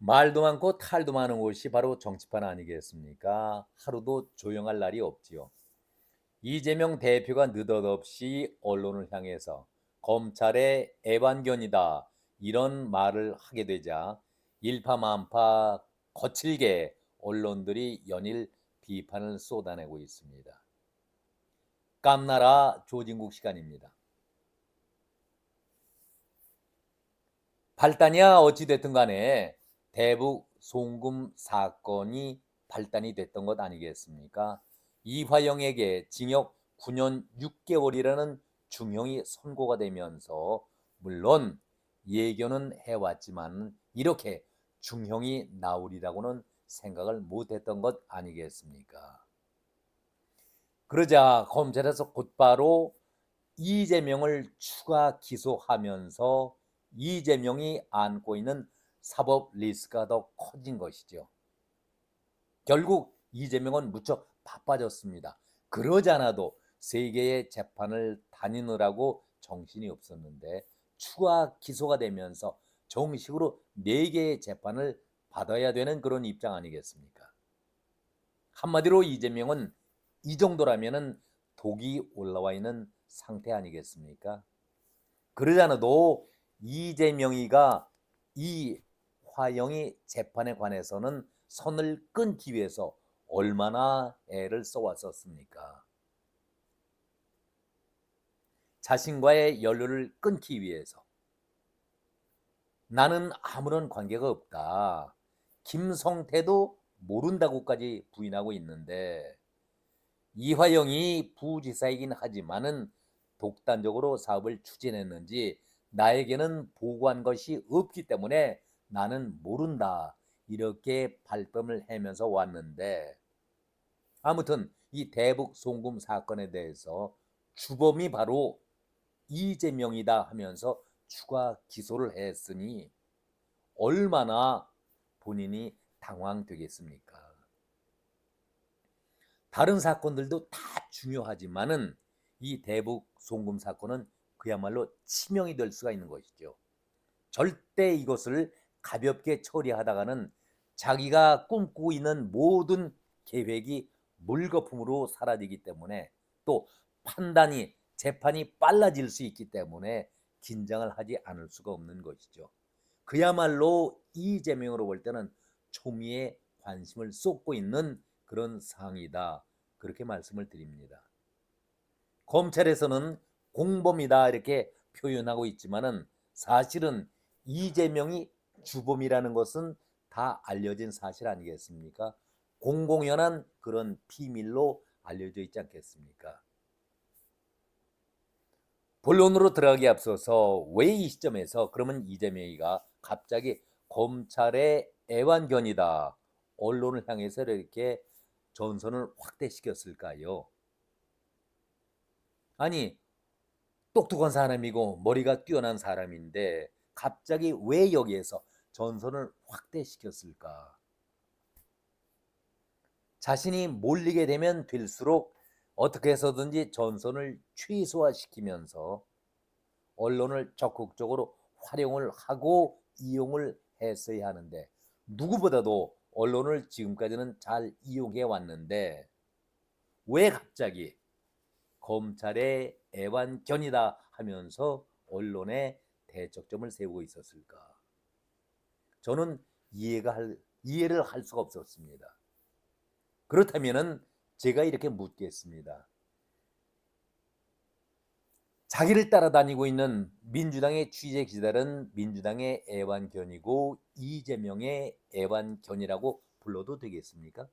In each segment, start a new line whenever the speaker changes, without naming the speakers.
말도 많고 탈도 많은 곳이 바로 정치판 아니겠습니까? 하루도 조용할 날이 없지요. 이재명 대표가 느닷없이 언론을 향해서 검찰의 애완견이다 이런 말을 하게 되자 일파만파 거칠게 언론들이 연일 비판을 쏟아내고 있습니다. 깜나라 조진국 시간입니다. 발단이야 어찌됐든 간에 대북 송금 사건이 발단이 됐던 것 아니겠습니까? 이화영에게 징역 9년 6개월이라는 중형이 선고가 되면서 물론 예견은 해왔지만 이렇게 중형이 나오리라고는 생각을 못했던 것 아니겠습니까? 그러자 검찰에서 곧바로 이재명을 추가 기소하면서 이재명이 안고 있는 사법 리스크가 더 커진 것이죠. 결국 이재명은 무척 바빠졌습니다. 그러잖아도 세 개의 재판을 다니느라고 정신이 없었는데 추가 기소가 되면서 정식으로 네 개의 재판을 받아야 되는 그런 입장 아니겠습니까? 한마디로 이재명은 이 정도라면은 독이 올라와 있는 상태 아니겠습니까? 그러잖아도 이재명이가 이 화영이 재판에 관해서는 선을 끊기 위해서 얼마나 애를 써왔었습니까? 자신과의 연륜을 끊기 위해서 나는 아무런 관계가 없다. 김성태도 모른다고까지 부인하고 있는데 이화영이 부지사이긴 하지만은 독단적으로 사업을 추진했는지 나에게는 보고한 것이 없기 때문에 나는 모른다. 이렇게 발뺌을 하면서 왔는데 아무튼 이 대북 송금 사건에 대해서 주범이 바로 이재명이다 하면서 추가 기소를 했으니 얼마나 본인이 당황되겠습니까? 다른 사건들도 다 중요하지만은 이 대북 송금 사건은 그야말로 치명이 될 수가 있는 것이죠. 절대 이것을 가볍게 처리하다가는 자기가 꿈꾸고 있는 모든 계획이 물거품으로 사라지기 때문에 또 판단이 재판이 빨라질 수 있기 때문에 긴장을 하지 않을 수가 없는 것이죠. 그야말로 이재명으로 볼 때는 초미의 관심을 쏟고 있는 그런 상황이다. 그렇게 말씀을 드립니다. 검찰에서는 공범이다 이렇게 표현하고 있지만은 사실은 이재명이 주범이라는 것은 다 알려진 사실 아니겠습니까? 공공연한 그런 비밀로 알려져 있지 않겠습니까? 본론으로 들어가기 앞서서 왜 이 시점에서 그러면 이재명이가 갑자기 검찰의 애완견이다 언론을 향해서 이렇게 전선을 확대시켰을까요? 아니 똑똑한 사람이고 머리가 뛰어난 사람인데 갑자기 왜 여기에서 전선을 확대시켰을까? 자신이 몰리게 되면 될수록 어떻게 해서든지 전선을 최소화시키면서 언론을 적극적으로 활용을 하고 이용을 했어야 하는데 누구보다도 언론을 지금까지는 잘 이용해 왔는데 왜 갑자기 검찰의 애완견이다 하면서 언론에 대척점을 세우고 있었을까? 저는 이해를 할 수가 없었습니다. 그렇다면은 제가 이렇게 묻겠습니다. 자기를 따라다니고 있는 민주당의 취재 기자들은 민주당의 애완견이고 이재명의 애완견이라고 불러도 되겠습니까?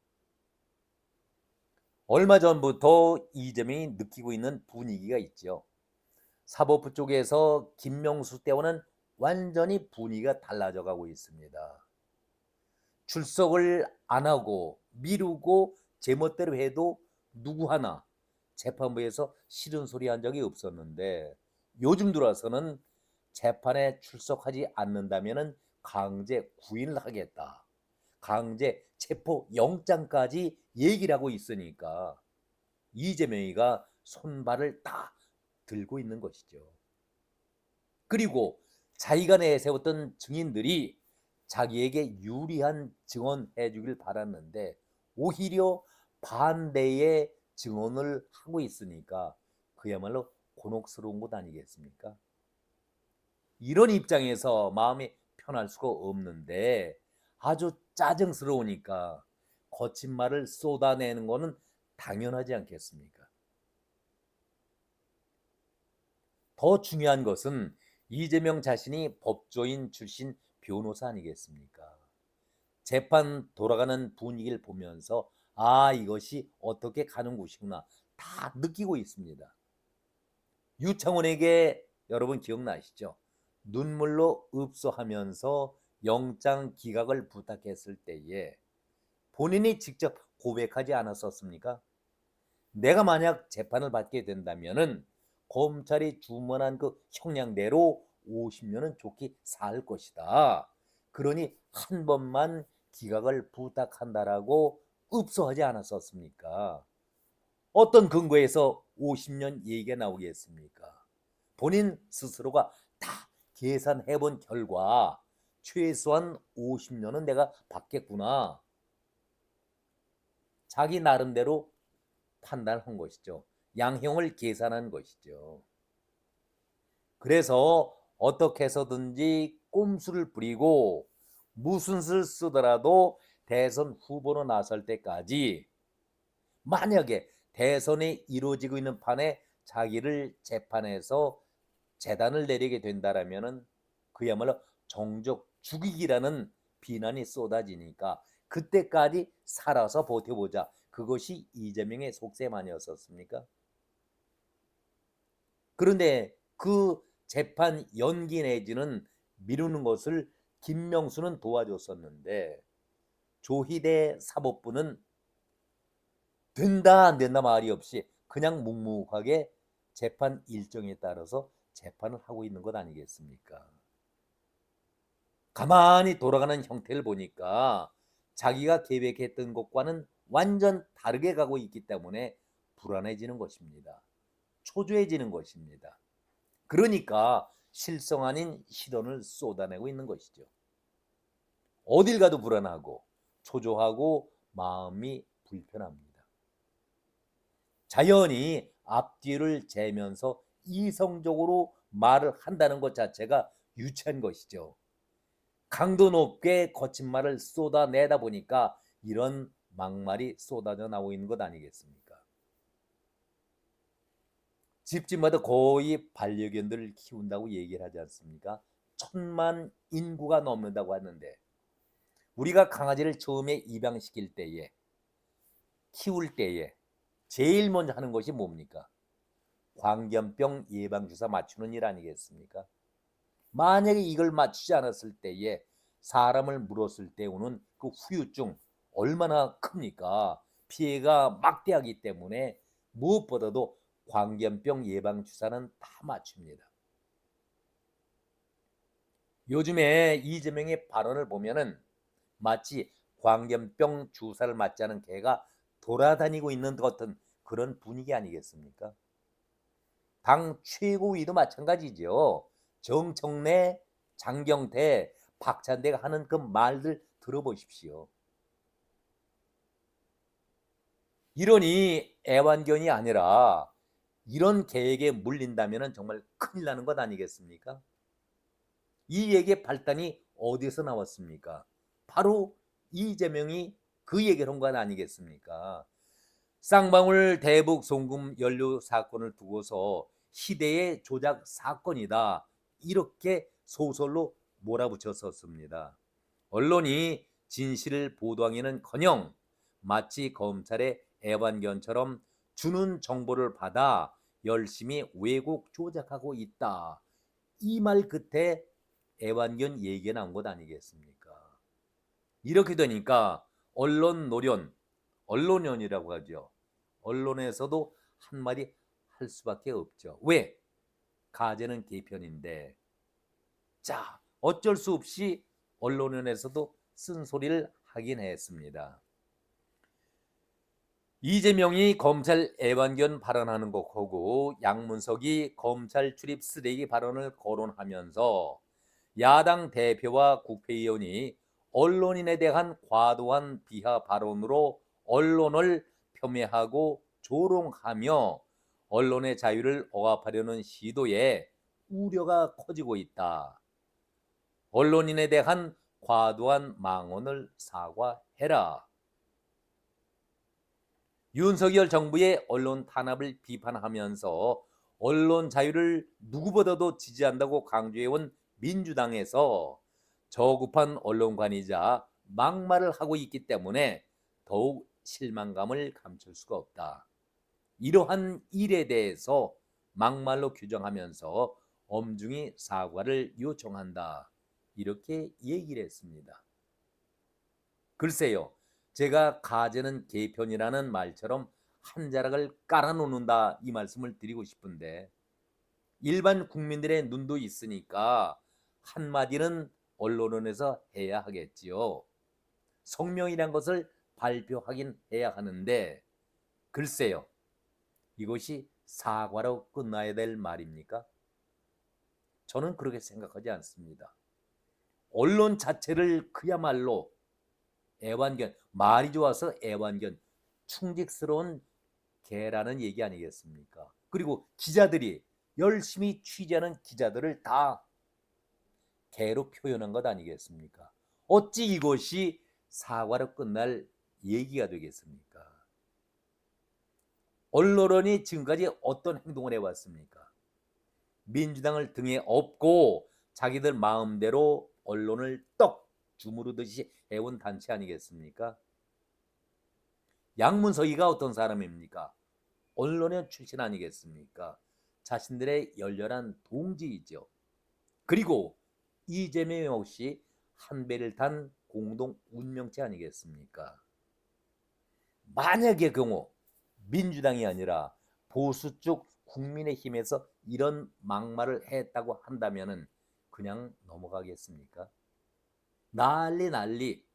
얼마 전부터 이재명이 느끼고 있는 분위기가 있죠. 사법부 쪽에서 김명수 때와는 완전히 분위기가 달라져 가고 있습니다. 출석을 안 하고 미루고 제멋대로 해도 누구 하나 재판부에서 싫은 소리 한 적이 없었는데 요즘 들어서는 재판에 출석하지 않는다면 강제 구인을 하겠다. 강제 체포 영장까지 얘기를 하고 있으니까 이재명이가 손발을 다 들고 있는 것이죠. 그리고 자기가 내세웠던 증인들이 자기에게 유리한 증언해 주길 바랐는데 오히려 반대의 증언을 하고 있으니까 그야말로 곤혹스러운 것 아니겠습니까? 이런 입장에서 마음이 편할 수가 없는데 아주 짜증스러우니까 거친 말을 쏟아내는 거는 당연하지 않겠습니까? 더 중요한 것은 이재명 자신이 법조인 출신 변호사 아니겠습니까? 재판 돌아가는 분위기를 보면서 아, 이것이 어떻게 가는 곳이구나 다 느끼고 있습니다. 유창훈에게 여러분 기억나시죠? 눈물로 읍소하면서 영장 기각을 부탁했을 때에 본인이 직접 고백하지 않았었습니까? 내가 만약 재판을 받게 된다면은 검찰이 주문한 그 형량대로 50년은 좋게 살 것이다. 그러니 한 번만 기각을 부탁한다라고 읍소하지 않았었습니까? 어떤 근거에서 50년 얘기가 나오겠습니까? 본인 스스로가 다 계산해 본 결과 최소한 50년은 내가 받겠구나. 자기 나름대로 판단한 것이죠. 양형을 계산한 것이죠. 그래서 어떻게 해서든지 꼼수를 부리고 무슨 수를 쓰더라도 대선 후보로 나설 때까지 만약에 대선이 이루어지고 있는 판에 자기를 재판해서 재단을 내리게 된다라면은 그야말로 정적 죽이기라는 비난이 쏟아지니까 그때까지 살아서 버텨보자. 그것이 이재명의 속셈 아니었었습니까? 그런데 그 재판 연기 내지는 미루는 것을 김명수는 도와줬었는데 조희대 사법부는 된다 안 된다 말이 없이 그냥 묵묵하게 재판 일정에 따라서 재판을 하고 있는 것 아니겠습니까? 가만히 돌아가는 형태를 보니까 자기가 계획했던 것과는 완전 다르게 가고 있기 때문에 불안해지는 것입니다. 초조해지는 것입니다. 그러니까 실성 아닌 실언을 쏟아내고 있는 것이죠. 어딜 가도 불안하고 초조하고 마음이 불편합니다. 자연히 앞뒤를 재면서 이성적으로 말을 한다는 것 자체가 유치한 것이죠. 강도 높게 거친 말을 쏟아내다 보니까 이런 막말이 쏟아져 나오고 있는 것 아니겠습니까? 집집마다 거의 반려견들을 키운다고 얘기를 하지 않습니까? 1,000만 인구가 넘는다고 하는데 우리가 강아지를 처음에 입양시킬 때에 키울 때에 제일 먼저 하는 것이 뭡니까? 광견병 예방주사 맞추는 일 아니겠습니까? 만약에 이걸 맞추지 않았을 때에 사람을 물었을 때 오는 그 후유증 얼마나 큽니까? 피해가 막대하기 때문에 무엇보다도 광견병 예방주사는 다 맞춥니다. 요즘에 이재명의 발언을 보면은 마치 광견병 주사를 맞자는 개가 돌아다니고 있는 것 같은 그런 분위기 아니겠습니까? 당 최고위도 마찬가지죠. 정청래, 장경태, 박찬대가 하는 그 말들 들어보십시오. 이러니 애완견이 아니라 이런 계획에 물린다면 정말 큰일 나는 것 아니겠습니까? 이 얘기의 발단이 어디서 나왔습니까? 바로 이재명이 그 얘기를 한 것 아니겠습니까? 쌍방울 대북 송금 연루 사건을 두고서 희대의 조작 사건이다. 이렇게 소설로 몰아붙였었습니다. 언론이 진실을 보도하기는커녕 마치 검찰의 애완견처럼 주는 정보를 받아 열심히 왜곡 조작하고 있다. 이 말 끝에 애완견 얘기가 나온 것 아니겠습니까? 이렇게 되니까 언론 노련, 언론연이라고 하죠. 언론에서도 한마디 할 수밖에 없죠. 왜? 가제는 개편인데. 자, 어쩔 수 없이 언론연에서도 쓴소리를 하긴 했습니다. 이재명이 검찰 애완견 발언하는 것하고 양문석이 검찰 출입 쓰레기 발언을 거론하면서 야당 대표와 국회의원이 언론인에 대한 과도한 비하 발언으로 언론을 폄훼하고 조롱하며 언론의 자유를 억압하려는 시도에 우려가 커지고 있다. 언론인에 대한 과도한 망언을 사과해라. 윤석열 정부의 언론 탄압을 비판하면서 언론 자유를 누구보다도 지지한다고 강조해온 민주당에서 저급한 언론관이자 막말을 하고 있기 때문에 더욱 실망감을 감출 수가 없다. 이러한 일에 대해서 막말로 규정하면서 엄중히 사과를 요청한다. 이렇게 얘기를 했습니다. 글쎄요, 제가 가재는 개편이라는 말처럼 한 자락을 깔아놓는다 이 말씀을 드리고 싶은데, 일반 국민들의 눈도 있으니까 한마디는 언론원에서 해야 하겠지요. 성명이란 것을 발표하긴 해야 하는데, 글쎄요, 이것이 사과로 끝나야 될 말입니까? 저는 그렇게 생각하지 않습니다. 언론 자체를 그야말로 애완견, 말이 좋아서 애완견, 충직스러운 개라는 얘기 아니겠습니까? 그리고 기자들이 열심히 취재하는 기자들을 다 개로 표현한 것 아니겠습니까? 어찌 이것이 사과로 끝날 얘기가 되겠습니까? 언론이 지금까지 어떤 행동을 해왔습니까? 민주당을 등에 업고 자기들 마음대로 언론을 떡 주무르듯이 해온 단체 아니겠습니까? 양문석이가 어떤 사람입니까? 언론인 출신 아니겠습니까? 자신들의 열렬한 동지이죠. 그리고 이재명 역시 한 배를 탄 공동 운명체 아니겠습니까? 만약의 경우 민주당이 아니라 보수 쪽 국민의힘에서 이런 막말을 했다고 한다면은 그냥 넘어가겠습니까? 난리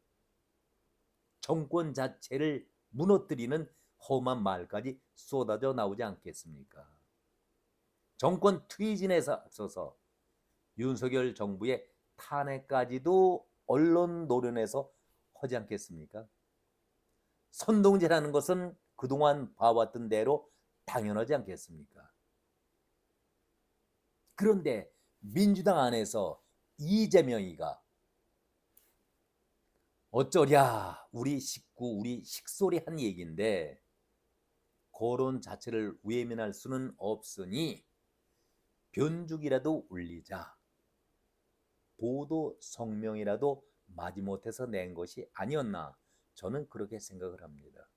정권 자체를 무너뜨리는 험한 말까지 쏟아져 나오지 않겠습니까? 정권 퇴진에 앞서서 윤석열 정부의 탄핵까지도 언론 노련에서 하지 않겠습니까? 선동질하는 것은 그동안 봐왔던 대로 당연하지 않겠습니까? 그런데 민주당 안에서 이재명이가 어쩌랴 우리 식구 우리 식솔이 한 얘기인데 거론 자체를 외면할 수는 없으니 변죽이라도 울리자, 보도 성명이라도 마지못해서 낸 것이 아니었나, 저는 그렇게 생각을 합니다.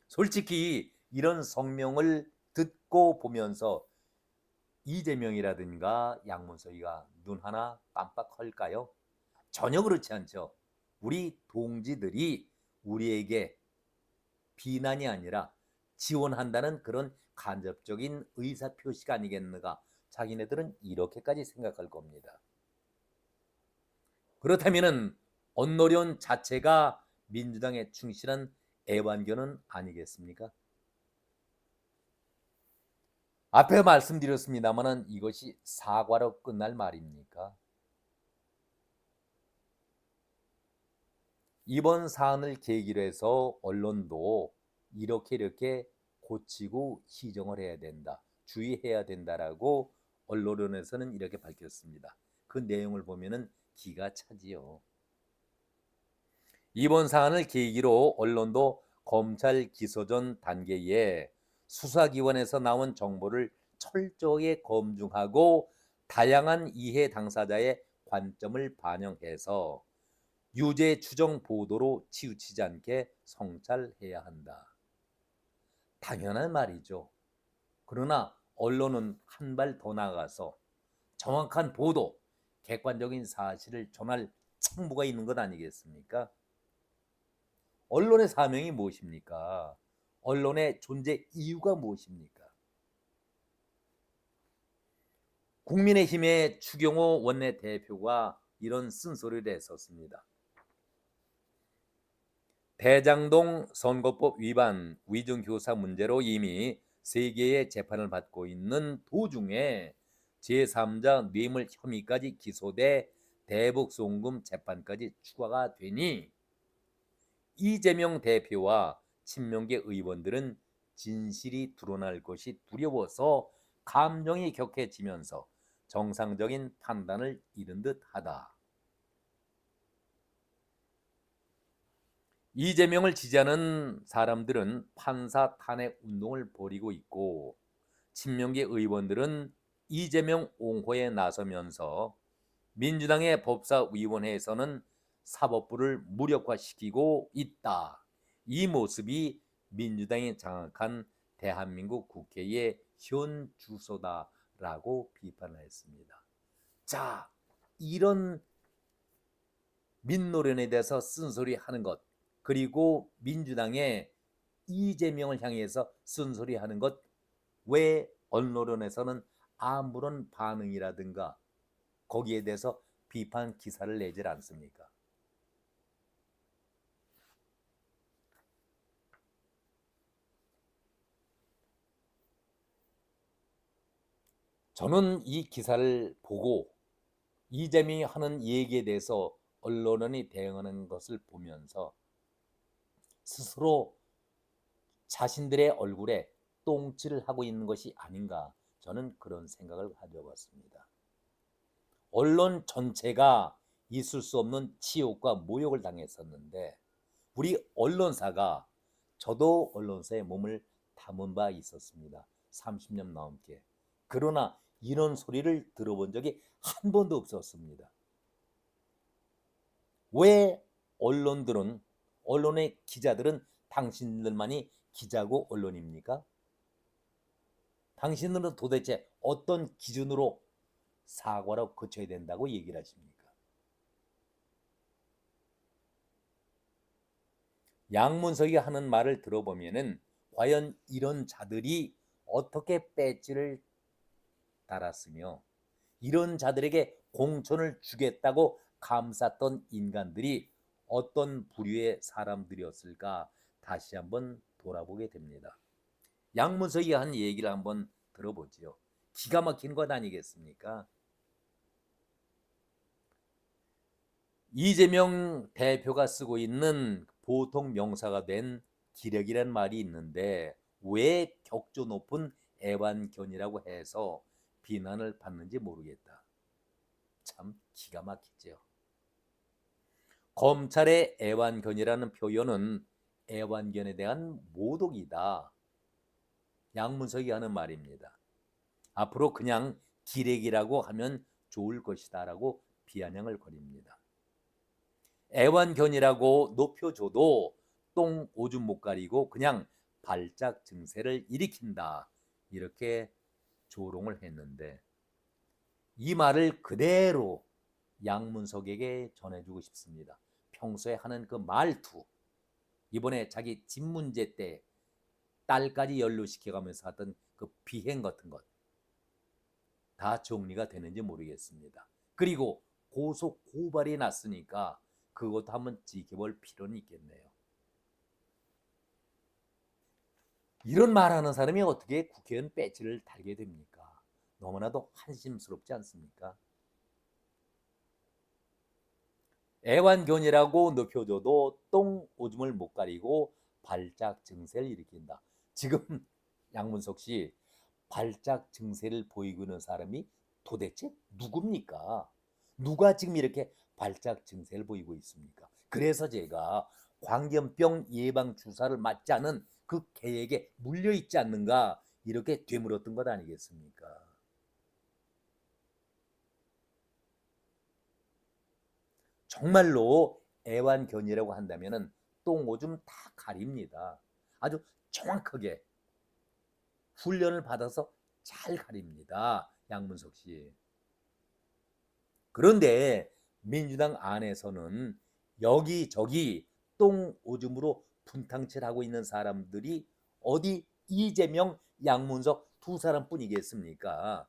솔직히 이런 성명을 듣고 보면서 이재명이라든가 양문석이가 눈 하나 깜빡할까요? 전혀 그렇지 않죠. 우리 동지들이 우리에게 비난이 아니라 지원한다는 그런 간접적인 의사표시가 아니겠는가, 자기네들은 이렇게까지 생각할 겁니다. 그렇다면 언노련 자체가 민주당에 충실한 애완견은 아니겠습니까? 앞에 말씀드렸습니다마는 이것이 사과로 끝날 말입니까? 이번 사안을 계기로 해서 언론도 이렇게 고치고 시정을 해야 된다, 주의해야 된다라고 언론에서는 이렇게 밝혔습니다. 그 내용을 보면은 기가 차지요. 이번 사안을 계기로 언론도 검찰 기소 전 단계에 수사기관에서 나온 정보를 철저하게 검증하고 다양한 이해 당사자의 관점을 반영해서 유죄 추정 보도로 치우치지 않게 성찰해야 한다. 당연한 말이죠. 그러나 언론은 한 발 더 나아가서 정확한 보도, 객관적인 사실을 전할 책무가 있는 것 아니겠습니까? 언론의 사명이 무엇입니까? 언론의 존재 이유가 무엇입니까? 국민의힘의 추경호 원내대표가 이런 쓴소리를 했었습니다. 대장동 선거법 위반 위증교사 문제로 이미 3개의 재판을 받고 있는 도중에 제3자 뇌물 혐의까지 기소돼 대북송금 재판까지 추가가 되니 이재명 대표와 친명계 의원들은 진실이 드러날 것이 두려워서 감정이 격해지면서 정상적인 판단을 잃은 듯하다. 이재명을 지지하는 사람들은 판사 탄핵 운동을 벌이고 있고 친명계 의원들은 이재명 옹호에 나서면서 민주당의 법사위원회에서는 사법부를 무력화시키고 있다. 이 모습이 민주당이 장악한 대한민국 국회의 현 주소다라고 비판을 했습니다. 자, 이런 민노련에 대해서 쓴소리하는 것, 그리고 민주당의 이재명을 향해서 쓴소리하는 것, 왜 언론에서는 아무런 반응이라든가 거기에 대해서 비판 기사를 내질 않습니까? 저는 이 기사를 보고 이재명이 하는 얘기에 대해서 언론이 대응하는 것을 보면서 스스로 자신들의 얼굴에 똥칠을 하고 있는 것이 아닌가, 저는 그런 생각을 가져봤습니다. 언론 전체가 있을 수 없는 치욕과 모욕을 당했었는데 우리 언론사가, 저도 언론사에 몸을 담은 바 있었습니다. 30년 넘게. 그러나 이런 소리를 들어본 적이 한 번도 없었습니다. 왜 언론의 기자들은 당신들만이 기자고 언론입니까? 당신들은 도대체 어떤 기준으로 사과로 거쳐야 된다고 얘기를 하십니까? 양문석이 하는 말을 들어보면은 과연 이런 자들이 어떻게 배지를 달았으며 이런 자들에게 공천을 주겠다고 감쌌던 인간들이 어떤 부류의 사람들이었을까 다시 한번 돌아보게 됩니다. 양문석이 한 얘기를 한번 들어보지요. 기가 막힌 것 아니겠습니까? 이재명 대표가 쓰고 있는 보통 명사가 된 기력이라는 말이 있는데 왜 격조 높은 애완견이라고 해서 비난을 받는지 모르겠다. 참 기가 막히죠. 검찰의 애완견이라는 표현은 애완견에 대한 모독이다. 양문석이 하는 말입니다. 앞으로 그냥 기레기라고 하면 좋을 것이다 라고 비아냥을 거립니다. 애완견이라고 높여줘도 똥 오줌 못 가리고 그냥 발작 증세를 일으킨다, 이렇게 조롱을 했는데 이 말을 그대로 양문석에게 전해주고 싶습니다. 평소에 하는 그 말투, 이번에 자기 집 문제 때 딸까지 연루시켜가면서 하던 그 비행 같은 것 다 정리가 되는지 모르겠습니다. 그리고 고소 고발이 났으니까 그것도 한번 지켜볼 필요는 있겠네요. 이런 말하는 사람이 어떻게 국회의원 배지를 달게 됩니까? 너무나도 한심스럽지 않습니까? 애완견이라고 높여줘도 똥 오줌을 못 가리고 발작 증세를 일으킨다. 지금 양문석 씨, 발작 증세를 보이고 있는 사람이 도대체 누굽니까? 누가 지금 이렇게 발작 증세를 보이고 있습니까? 그래서 제가 광견병 예방 주사를 맞지 않은 그 계획에 물려 있지 않는가 이렇게 되물었던 것 아니겠습니까? 정말로 애완견이라고 한다면은 똥 오줌 다 가립니다. 아주 정확하게 훈련을 받아서 잘 가립니다. 양문석 씨. 그런데 민주당 안에서는 여기저기 똥 오줌으로 분탕질하고 있는 사람들이 어디 이재명, 양문석 두 사람뿐이겠습니까?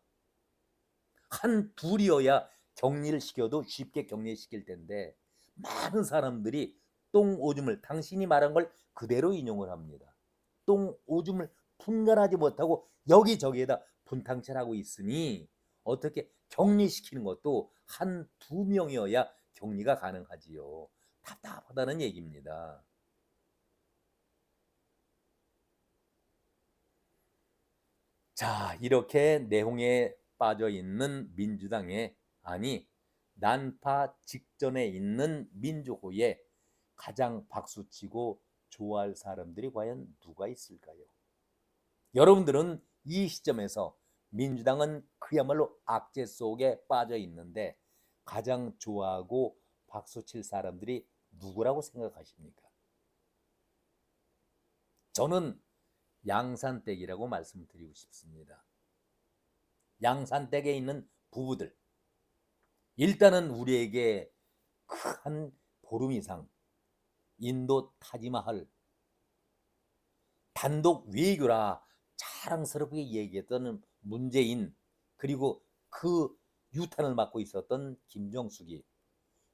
한 둘이어야 격리를 시켜도 쉽게 격리시킬 텐데 많은 사람들이 똥 오줌을, 당신이 말한 걸 그대로 인용을 합니다. 똥 오줌을 분간하지 못하고 여기저기에다 분탕질하고 있으니 어떻게 격리시키는 것도 한 두 명이어야 격리가 가능하지요. 답답하다는 얘기입니다. 자, 이렇게 내홍에 빠져 있는 민주당에, 아니 난파 직전에 있는 민주호에 가장 박수치고 좋아할 사람들이 과연 누가 있을까요? 여러분들은 이 시점에서 민주당은 그야말로 악재 속에 빠져 있는데 가장 좋아하고 박수칠 사람들이 누구라고 생각하십니까? 저는 양산댁이라고 말씀드리고 싶습니다. 양산댁에 있는 부부들, 일단은 우리에게 한 보름 이상 인도 타지마할 단독 외교라 자랑스럽게 얘기했던 문재인, 그리고 그 유탄을 맡고 있었던 김정숙이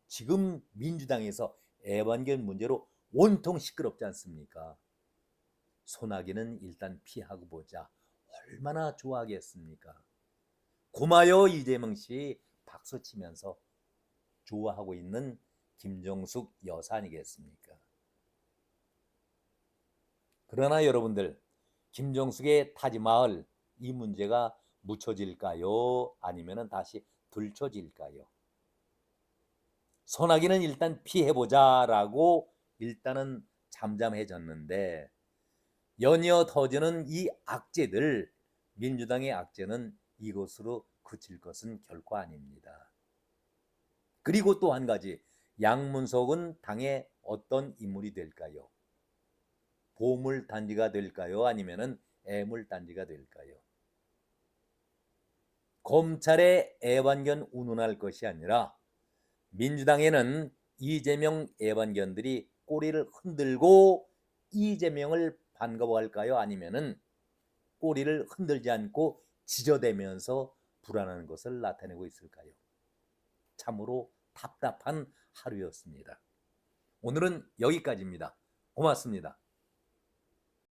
지금 민주당에서 애완견 문제로 온통 시끄럽지 않습니까? 소나기는 일단 피하고 보자. 얼마나 좋아하겠습니까? 고마요 이재명 씨 박수 치면서 좋아하고 있는 김정숙 여사 아니겠습니까? 그러나 여러분들, 김정숙의 타지마을 이 문제가 묻혀질까요? 아니면 다시 들춰질까요? 소나기는 일단 피해보자라고 일단은 잠잠해졌는데 연이어 터지는 이 악재들, 민주당의 악재는 이것으로 그칠 것은 결코 아닙니다. 그리고 또 한 가지, 양문석은 당의 어떤 인물이 될까요? 보물단지가 될까요? 아니면 애물단지가 될까요? 검찰의 애완견 운운할 것이 아니라 민주당에는 이재명 애완견들이 꼬리를 흔들고 이재명을 반가워할까요? 아니면 꼬리를 흔들지 않고 지저대면서 불안한 것을 나타내고 있을까요? 참으로 답답한 하루였습니다. 오늘은 여기까지입니다. 고맙습니다.